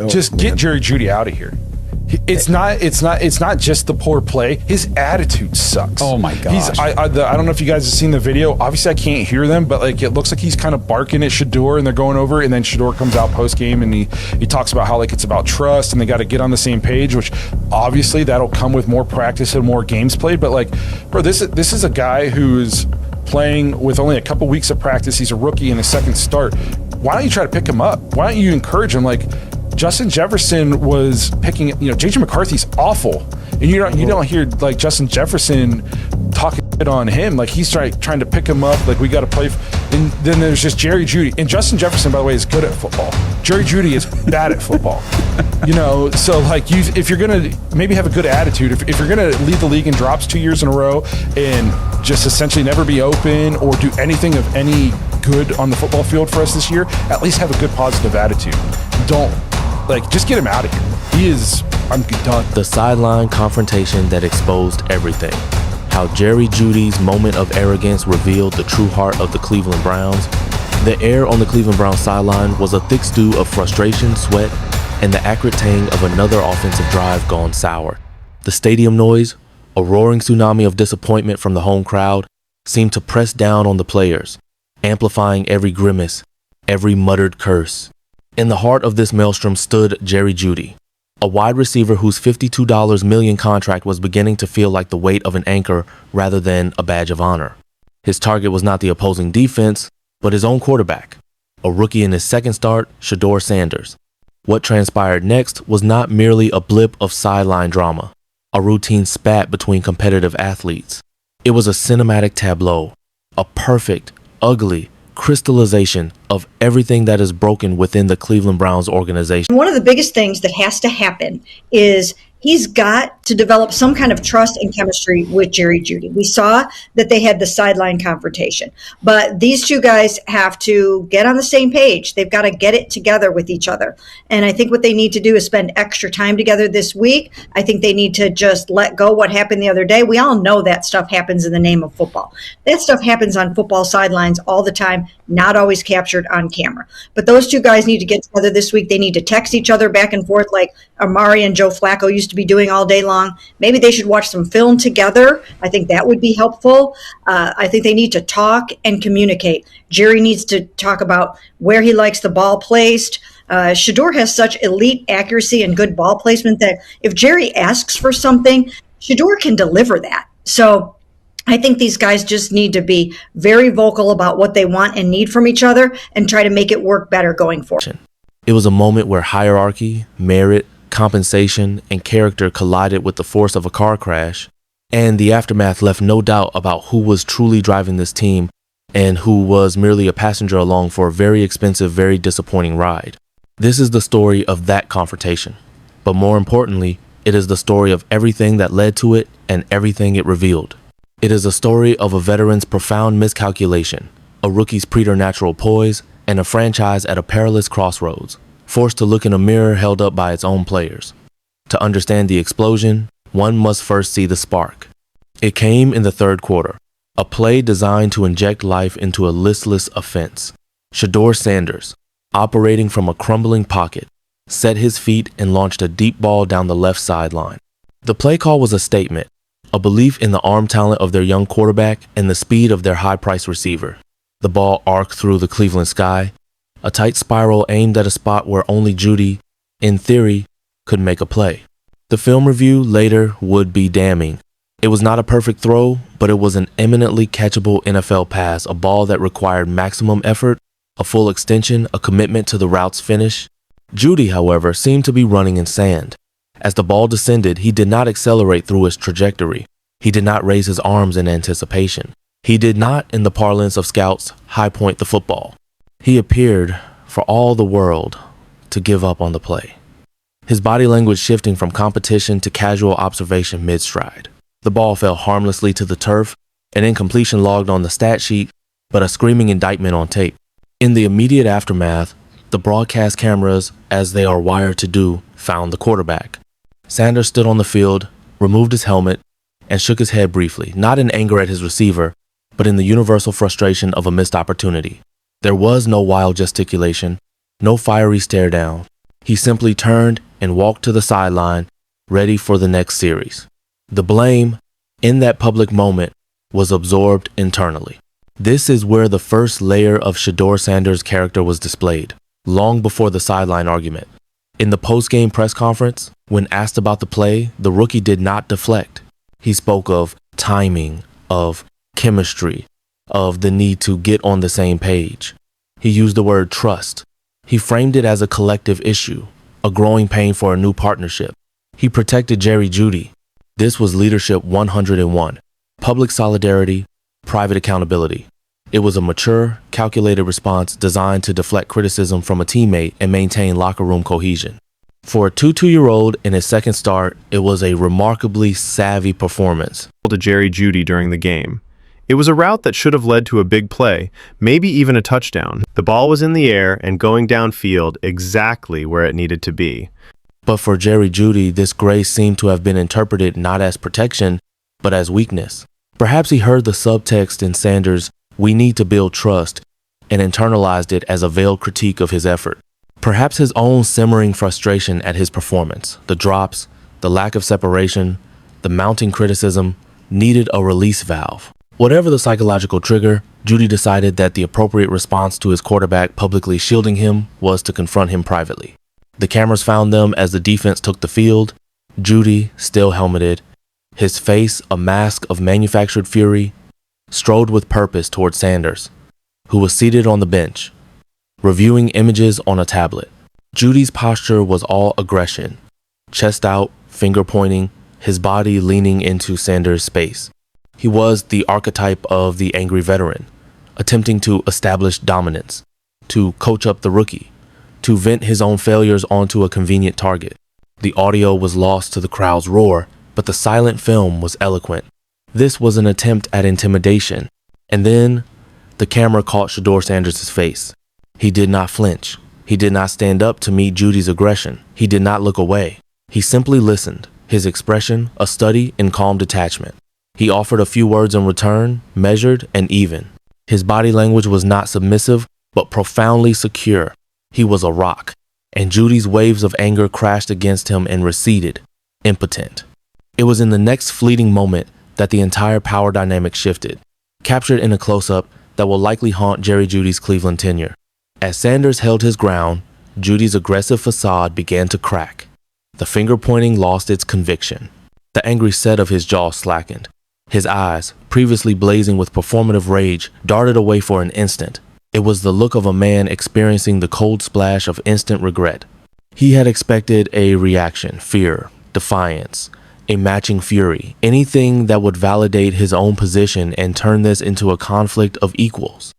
Just get Jerry Jeudy out of here. It's not just the poor play. His attitude sucks. Oh my gosh. I don't know if you guys have seen the video. Obviously I can't hear them, but like it looks like he's kind of barking at Shedeur and they're going over, and then Shedeur comes out post game and he talks about how like it's about trust and they got to get on the same page, which obviously that'll come with more practice and more games played. But like, bro, this is a guy who's playing with only a couple weeks of practice. He's a rookie in his second start. Why don't you try to pick him up? Why don't you encourage him? Like, Justin Jefferson was picking, JJ McCarthy's awful, and you don't hear like Justin Jefferson talking on him. Like he's trying to pick him up. Like we got to play. And then there's just Jerry Jeudy, and Justin Jefferson, by the way, is good at football. Jerry Jeudy is bad at football. So like if you're gonna maybe have a good attitude, if you're gonna lead the league in drops 2 years in a row and just essentially never be open or do anything of any good on the football field for us this year, at least have a good positive attitude. Don't. Just get him out of here. I'm done. The sideline confrontation that exposed everything. How Jerry Jeudy's moment of arrogance revealed the true heart of the Cleveland Browns. The air on the Cleveland Browns sideline was a thick stew of frustration, sweat, and the acrid tang of another offensive drive gone sour. The stadium noise, a roaring tsunami of disappointment from the home crowd, seemed to press down on the players, amplifying every grimace, every muttered curse. In the heart of this maelstrom stood Jerry Jeudy, a wide receiver whose $52 million contract was beginning to feel like the weight of an anchor rather than a badge of honor. His target was not the opposing defense, but his own quarterback, a rookie in his second start, Shedeur Sanders. What transpired next was not merely a blip of sideline drama, a routine spat between competitive athletes. It was a cinematic tableau, a perfect, ugly crystallization of everything that is broken within the Cleveland Browns organization. One of the biggest things that has to happen is he's got to develop some kind of trust and chemistry with Jerry Jeudy. We saw that they had the sideline confrontation, but these two guys have to get on the same page. They've got to get it together with each other. And I think what they need to do is spend extra time together this week. I think they need to just let go what happened the other day. We all know that stuff happens in the name of football. That stuff happens on football sidelines all the time, not always captured on camera. But those two guys need to get together this week. They need to text each other back and forth like Amari and Joe Flacco used to be doing all day long. Maybe they should watch some film together. I think that would be helpful. I think they need to talk and communicate. Jerry needs to talk about where he likes the ball placed. Shedeur has such elite accuracy and good ball placement that if Jerry asks for something, Shedeur can deliver that. So I think these guys just need to be very vocal about what they want and need from each other and try to make it work better going forward. It was a moment where hierarchy, merit, compensation, and character collided with the force of a car crash, and the aftermath left no doubt about who was truly driving this team and who was merely a passenger along for a very expensive, very disappointing ride. This is the story of that confrontation, but more importantly, it is the story of everything that led to it and everything it revealed. It is a story of a veteran's profound miscalculation, a rookie's preternatural poise, and a franchise at a perilous crossroads, forced to look in a mirror held up by its own players. To understand the explosion, one must first see the spark. It came in the third quarter, a play designed to inject life into a listless offense. Shedeur Sanders, operating from a crumbling pocket, set his feet and launched a deep ball down the left sideline. The play call was a statement, a belief in the arm talent of their young quarterback and the speed of their high-priced receiver. The ball arced through the Cleveland sky, a tight spiral aimed at a spot where only Jeudy, in theory, could make a play. The film review later would be damning. It was not a perfect throw, but it was an eminently catchable NFL pass, a ball that required maximum effort, a full extension, a commitment to the route's finish. Jeudy, however, seemed to be running in sand. As the ball descended, he did not accelerate through its trajectory. He did not raise his arms in anticipation. He did not, in the parlance of scouts, high point the football. He appeared, for all the world, to give up on the play. His body language shifting from competition to casual observation mid-stride. The ball fell harmlessly to the turf, an incompletion logged on the stat sheet, but a screaming indictment on tape. In the immediate aftermath, the broadcast cameras, as they are wired to do, found the quarterback. Sanders stood on the field, removed his helmet, and shook his head briefly, not in anger at his receiver, but in the universal frustration of a missed opportunity. There was no wild gesticulation, no fiery stare down, He simply turned and walked to the sideline, ready for the next series. The blame, in that public moment, was absorbed internally. This is where the first layer of Shedeur Sanders' character was displayed, long before the sideline argument. In the post-game press conference, when asked about the play, the rookie did not deflect. He spoke of timing, of chemistry, of the need to get on the same page. He used the word trust. He framed it as a collective issue, a growing pain for a new partnership. He protected Jerry Jeudy. This was leadership 101. Public solidarity, private accountability. It was a mature, calculated response designed to deflect criticism from a teammate and maintain locker room cohesion. For a 22-year-old in his second start, it was a remarkably savvy performance. To Jerry Jeudy during the game. It was a route that should have led to a big play, maybe even a touchdown. The ball was in the air and going downfield exactly where it needed to be. But for Jerry Jeudy, this grace seemed to have been interpreted not as protection, but as weakness. Perhaps he heard the subtext in Sanders' "we need to build trust," and internalized it as a veiled critique of his effort. Perhaps his own simmering frustration at his performance, the drops, the lack of separation, the mounting criticism, needed a release valve. Whatever the psychological trigger, Jeudy decided that the appropriate response to his quarterback publicly shielding him was to confront him privately. The cameras found them as the defense took the field. Jeudy, still helmeted, his face a mask of manufactured fury, strode with purpose toward Sanders, who was seated on the bench, reviewing images on a tablet. Jeudy's posture was all aggression, chest out, finger pointing, his body leaning into Sanders' space. He was the archetype of the angry veteran, attempting to establish dominance, to coach up the rookie, to vent his own failures onto a convenient target. The audio was lost to the crowd's roar, but the silent film was eloquent. This was an attempt at intimidation. And then the camera caught Shedeur Sanders' face. He did not flinch. He did not stand up to meet Jeudy's aggression. He did not look away. He simply listened, his expression a study in calm detachment. He offered a few words in return, measured and even. His body language was not submissive, but profoundly secure. He was a rock, and Jeudy's waves of anger crashed against him and receded, impotent. It was in the next fleeting moment that the entire power dynamic shifted, captured in a close-up that will likely haunt Jerry Jeudy's Cleveland tenure. As Sanders held his ground, Jeudy's aggressive facade began to crack. The finger-pointing lost its conviction. The angry set of his jaw slackened. His eyes, previously blazing with performative rage, darted away for an instant. It was the look of a man experiencing the cold splash of instant regret. He had expected a reaction, fear, defiance, a matching fury, anything that would validate his own position and turn this into a conflict of equals.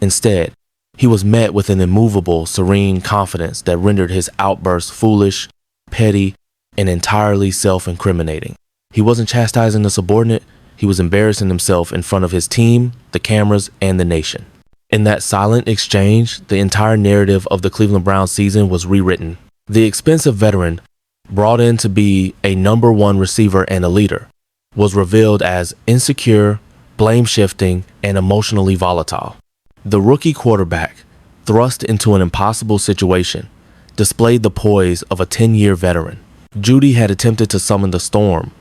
Instead, he was met with an immovable, serene confidence that rendered his outbursts foolish, petty, and entirely self-incriminating. He wasn't chastising the subordinate. He was embarrassing himself in front of his team, the cameras, and the nation. In that silent exchange, the entire narrative of the Cleveland Browns season was rewritten. The expensive veteran, brought in to be a number one receiver and a leader, was revealed as insecure, blame-shifting, and emotionally volatile. The rookie quarterback, thrust into an impossible situation, displayed the poise of a 10-year veteran. Jeudy had attempted to summon the storm,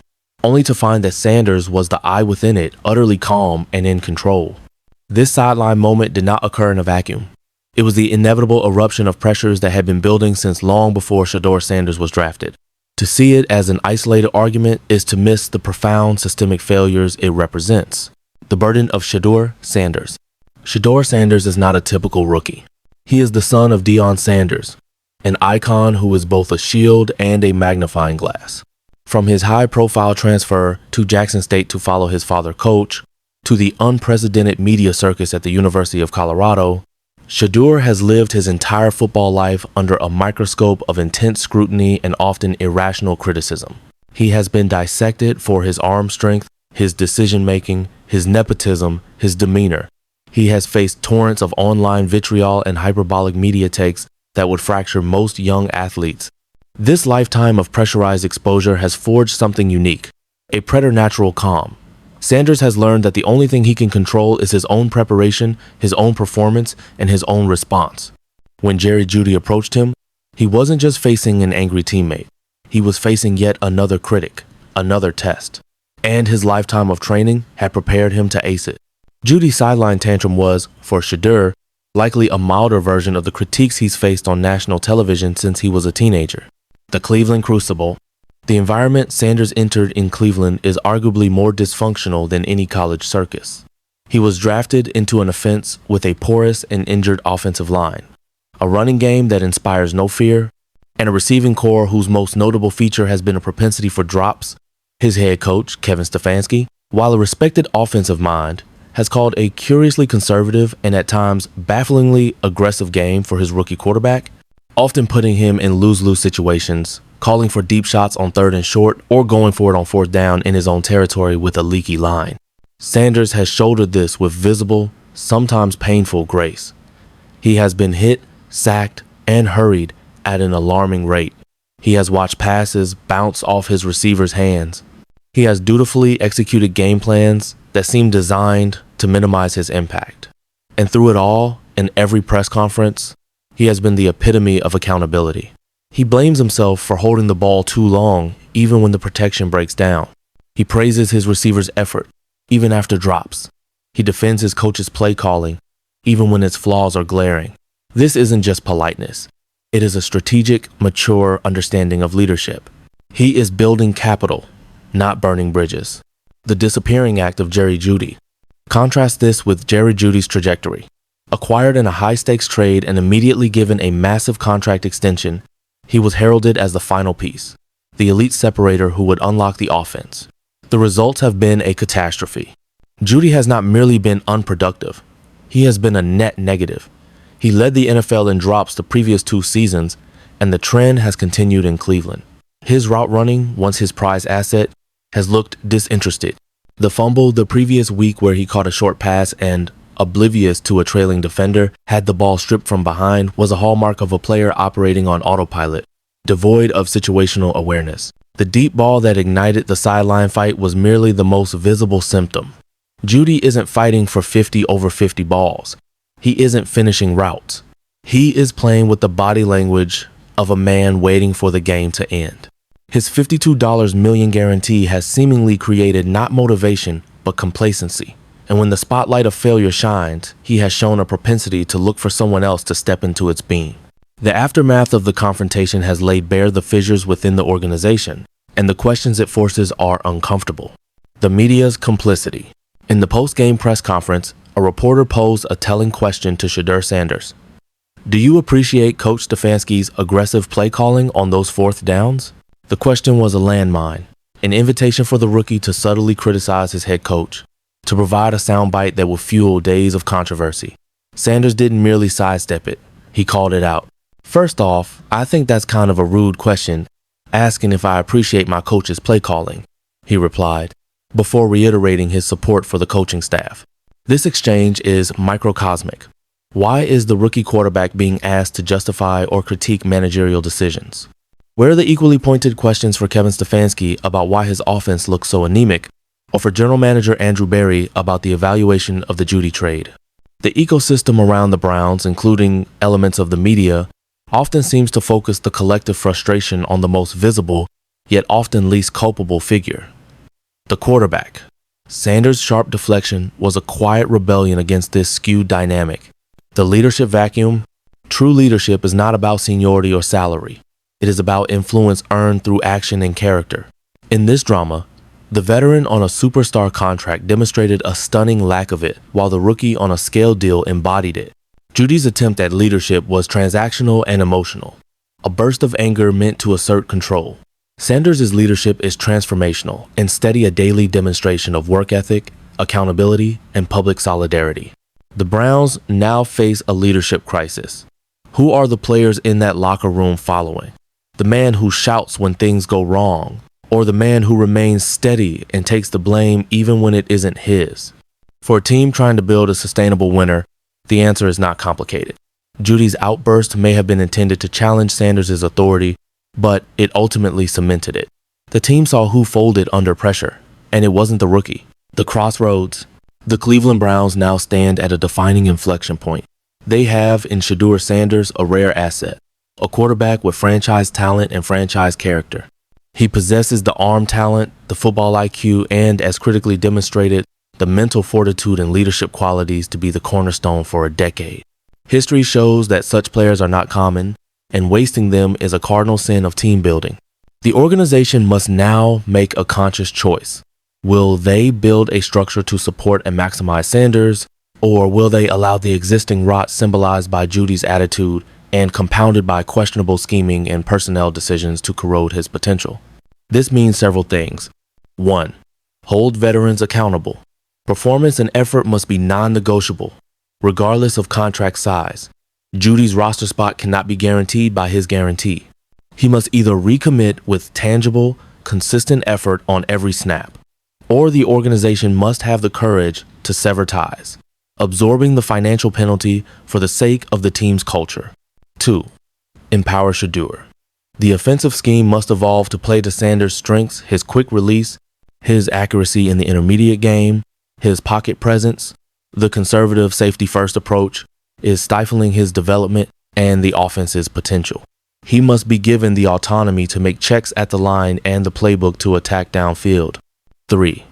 only to find that Sanders was the eye within it, utterly calm and in control. This sideline moment did not occur in a vacuum. It was the inevitable eruption of pressures that had been building since long before Shedeur Sanders was drafted. To see it as an isolated argument is to miss the profound systemic failures it represents. The burden of Shedeur Sanders. Shedeur Sanders is not a typical rookie. He is the son of Deion Sanders, an icon who is both a shield and a magnifying glass. From his high-profile transfer to Jackson State to follow his father coach, to the unprecedented media circus at the University of Colorado, Shedeur has lived his entire football life under a microscope of intense scrutiny and often irrational criticism. He has been dissected for his arm strength, his decision-making, his nepotism, his demeanor. He has faced torrents of online vitriol and hyperbolic media takes that would fracture most young athletes. This lifetime of pressurized exposure has forged something unique, a preternatural calm. Sanders has learned that the only thing he can control is his own preparation, his own performance, and his own response. When Jerry Jeudy approached him, He wasn't just facing an angry teammate. He was facing yet another critic, another test. And his lifetime of training had prepared him to ace it. Jeudy's sideline tantrum was, for Shedeur, likely a milder version of the critiques he's faced on national television since he was a teenager. The Cleveland Crucible. The environment Sanders entered in Cleveland is arguably more dysfunctional than any college circus. He was drafted into an offense with a porous and injured offensive line, a running game that inspires no fear, and a receiving core whose most notable feature has been a propensity for drops. His head coach, Kevin Stefanski, while a respected offensive mind, has called a curiously conservative and at times bafflingly aggressive game for his rookie quarterback, often putting him in lose-lose situations, calling for deep shots on 3rd and short or going for it on 4th down in his own territory with a leaky line. Sanders has shouldered this with visible, sometimes painful grace. He has been hit, sacked, and hurried at an alarming rate. He has watched passes bounce off his receivers' hands. He has dutifully executed game plans that seem designed to minimize his impact. And through it all, in every press conference, he has been the epitome of accountability. He blames himself for holding the ball too long, even when the protection breaks down. He praises his receivers' effort, even after drops. He defends his coach's play calling, even when its flaws are glaring. This isn't just politeness. It is a strategic, mature understanding of leadership. He is building capital, not burning bridges. The disappearing act of Jerry Jeudy. Contrast this with Jerry Jeudy's trajectory. Acquired in a high-stakes trade and immediately given a massive contract extension, he was heralded as the final piece, the elite separator who would unlock the offense. The results have been a catastrophe. Jeudy has not merely been unproductive. He has been a net negative. He led the NFL in drops the previous 2 seasons, and the trend has continued in Cleveland. His route running, once his prized asset, has looked disinterested. The fumble the previous week where he caught a short pass and, oblivious to a trailing defender, had the ball stripped from behind was a hallmark of a player operating on autopilot, devoid of situational awareness. The deep ball that ignited the sideline fight was merely the most visible symptom. Jeudy isn't fighting for 50 over 50 balls. He isn't finishing routes. He is playing with the body language of a man waiting for the game to end. His $52 million guarantee has seemingly created not motivation, but complacency. And when the spotlight of failure shines, he has shown a propensity to look for someone else to step into its beam. The aftermath of the confrontation has laid bare the fissures within the organization, and the questions it forces are uncomfortable. The media's complicity. In the post-game press conference, a reporter posed a telling question to Shedeur Sanders. Do you appreciate Coach Stefanski's aggressive play calling on those 4th downs? The question was a landmine, an invitation for the rookie to subtly criticize his head coach, to provide a soundbite that would fuel days of controversy. Sanders didn't merely sidestep it, he called it out. First off, I think that's kind of a rude question, asking if I appreciate my coach's play calling, he replied, before reiterating his support for the coaching staff. This exchange is microcosmic. Why is the rookie quarterback being asked to justify or critique managerial decisions? Where are the equally pointed questions for Kevin Stefanski about why his offense looks so anemic, or for general manager Andrew Berry about the evaluation of the Jeudy trade? The ecosystem around the Browns, including elements of the media, often seems to focus the collective frustration on the most visible, yet often least culpable figure, the quarterback. Sanders' sharp deflection was a quiet rebellion against this skewed dynamic. The leadership vacuum. True leadership is not about seniority or salary. It is about influence earned through action and character. In this drama, the veteran on a superstar contract demonstrated a stunning lack of it, while the rookie on a scaled deal embodied it. Jeudy's attempt at leadership was transactional and emotional, a burst of anger meant to assert control. Sanders' leadership is transformational and steady, a daily demonstration of work ethic, accountability, and public solidarity. The Browns now face a leadership crisis. Who are the players in that locker room following? The man who shouts when things go wrong, or the man who remains steady and takes the blame even when it isn't his? For a team trying to build a sustainable winner, the answer is not complicated. Jeudy's outburst may have been intended to challenge Sanders' authority, but it ultimately cemented it. The team saw who folded under pressure, and it wasn't the rookie. The CROSSROADS. The Cleveland Browns now stand at a defining inflection point. They have in Shedeur Sanders a rare asset, a quarterback with franchise talent and franchise character. He possesses the arm talent, the football IQ, and, as critically demonstrated, the mental fortitude and leadership qualities to be the cornerstone for a decade. History shows that such players are not common, and wasting them is a cardinal sin of team building. The organization must now make a conscious choice. Will they build a structure to support and maximize Sanders, or will they allow the existing rot symbolized by Jeudy's attitude and compounded by questionable scheming and personnel decisions to corrode his potential? This means several things. 1. Hold veterans accountable. Performance and effort must be non-negotiable, regardless of contract size. Jeudy's roster spot cannot be guaranteed by his guarantee. He must either recommit with tangible, consistent effort on every snap, or the organization must have the courage to sever ties, absorbing the financial penalty for the sake of the team's culture. 2. Empower Shedeur. The offensive scheme must evolve to play to Sanders' strengths, his quick release, his accuracy in the intermediate game, his pocket presence. The conservative safety-first approach is stifling his development and the offense's potential. He must be given the autonomy to make checks at the line and the playbook to attack downfield. 3.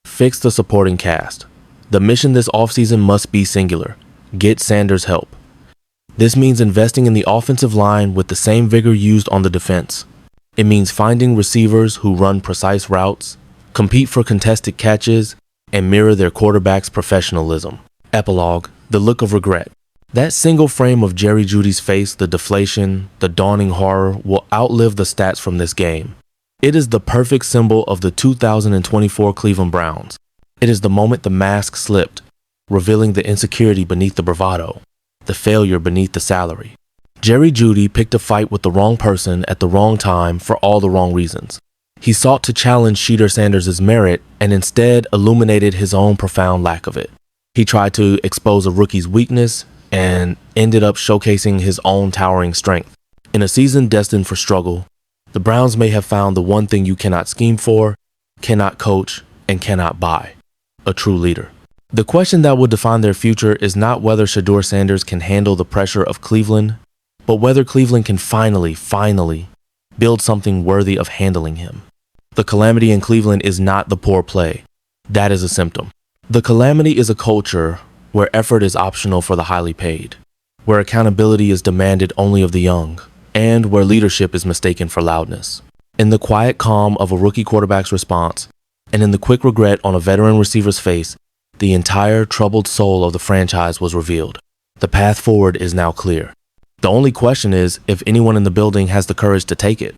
Fix the supporting cast. The mission this offseason must be singular. Get Sanders help. This means investing in the offensive line with the same vigor used on the defense. It means finding receivers who run precise routes, compete for contested catches, and mirror their quarterback's professionalism. Epilogue, the look of regret. That single frame of Jerry Jeudy's face, the deflation, the dawning horror, will outlive the stats from this game. It is the perfect symbol of the 2024 Cleveland Browns. It is the moment the mask slipped, revealing the insecurity beneath the bravado, the failure beneath the salary. Jerry Jeudy picked a fight with the wrong person at the wrong time for all the wrong reasons. He sought to challenge Shedeur Sanders' merit and instead illuminated his own profound lack of it. He tried to expose a rookie's weakness and ended up showcasing his own towering strength. In a season destined for struggle, the Browns may have found the one thing you cannot scheme for, cannot coach, and cannot buy: a true leader. The question that will define their future is not whether Shedeur Sanders can handle the pressure of Cleveland, but whether Cleveland can finally build something worthy of handling him. The calamity in Cleveland is not the poor play. That is a symptom. The calamity is a culture where effort is optional for the highly paid, where accountability is demanded only of the young, and where leadership is mistaken for loudness. In the quiet calm of a rookie quarterback's response, and in the quick regret on a veteran receiver's face, the entire troubled soul of the franchise was revealed. The path forward is now clear. The only question is if anyone in the building has the courage to take it.